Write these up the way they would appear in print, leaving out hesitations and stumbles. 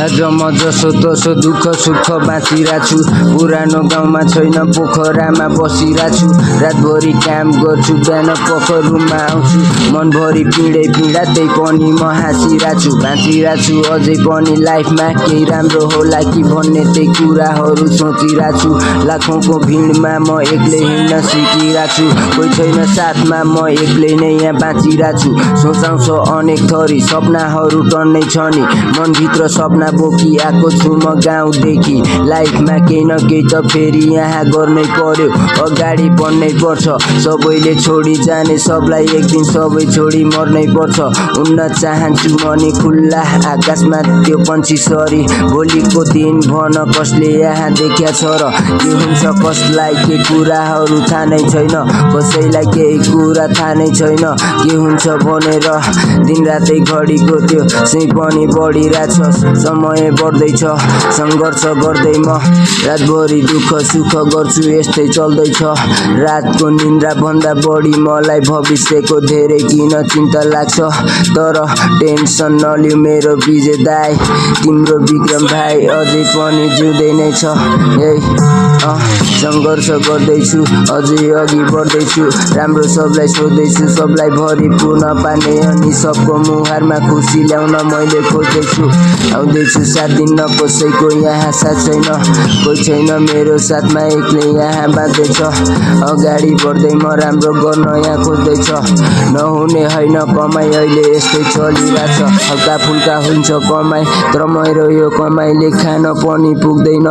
आज म जसो तसो दुःख सुख बाँचिरहेको छु। पुरानो गाउँमा छैन पोखरामा बसिरहेको छु। रातभरि काम गर्छु बिहान पख रुममा आउँछु। मनभरि पीडा त्यही पनि म हाँसिरहेको छु। बाँचिरहेको छु अझै पनि लाइफमा केही राम्रो होला कि भन्ने त्यही कुराहरू सोचिरहेको छु। लाखौँको भिडमा म एक्लै हिँड्न सिकिरहेको छु। कोही छैन साथमा म एक्लै नै यहाँ बाँचिरहेको छु। सोचाउँछ अनेक थरी सपनाहरू टन्नै छ नि। मनभित्र सपना बोकी आएको छु म गाउँदेखि। लाइफमा केही न केही त फेरि यहाँ गर्नै पर्यो। अगाडि बढ्नै पर्छ। सबैले छोडी जाने सबलाई एक दिन सबै छोडी मर्नै पर्छ। उड्न चाहन्छु म नि खुल्ला आकाशमा त्यो पन्छी सरी। भोलिको दिन भन कसले यहाँ देख्या छ र के हुन्छ कसलाई के कुराहरू थाहा नै छैन। कसैलाई केही कुरा थाहा नै छैन के हुन्छ भनेर। दिनरातै घडीको त्यो सुई पनि बढिरहेछ। समय बढ्दैछ सङ्घर्ष गर्दै म रातभरि दुःख सुख गर्छु यस्तै चल्दैछ। रातको निन्द्रा भन्दा बढी मलाई भविष्यको धेरै किन चिन्ता लाग्छ। तर टेन्सन नलिऊ मेरो विजय दाइ। तिम्रो विक्रम भाइ अझै पनि जिउँदै नै छ। सङ्घर्ष गर्दैछु अझै अघि बढ्दैछु। राम्रो सबलाई सोध्दैछु सबलाई भरिपूर्ण पार्ने अनि सबको मुहारमा खुसी ल्याउन मैले खोज्दैछु। आउँदैछु साथ दिन कसैको यहाँ साथ छैन। कोही छैन मेरो साथमा एक्लै यहाँ बाँच्दैछ। अगाडि बढ्दै म राम्रो गर्न यहाँ खोज्दैछ। नहुने होइन कमाइ अहिले यस्तै चलिरहेछ। हल्का फुल्का हुन्छ कमाइ तर मेरो यो कमाइले खान पनि पुग्दैन।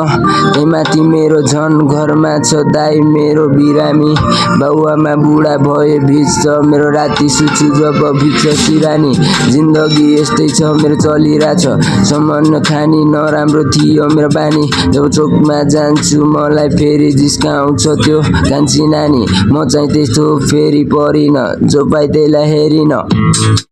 त्यही माथि मेरो झन घरमा छ दाइ मेरो बिरामी। बाउआमा बुढा भए भिज्छ मेरो राति सुत्छु जब भिज्छ सिरानी। जिन्दगी यस्तै छ मेरो चलिरहेछ। सामान खानी नराम्रो थियो मेरो बानी। जब चोकमा जान्छु मलाई फेरि जिस्काउँछ त्यो कान्छी नानी। म चाहिँ त्यस्तो फेरि परिन जो पाइ त्यहीलाई हेरिन।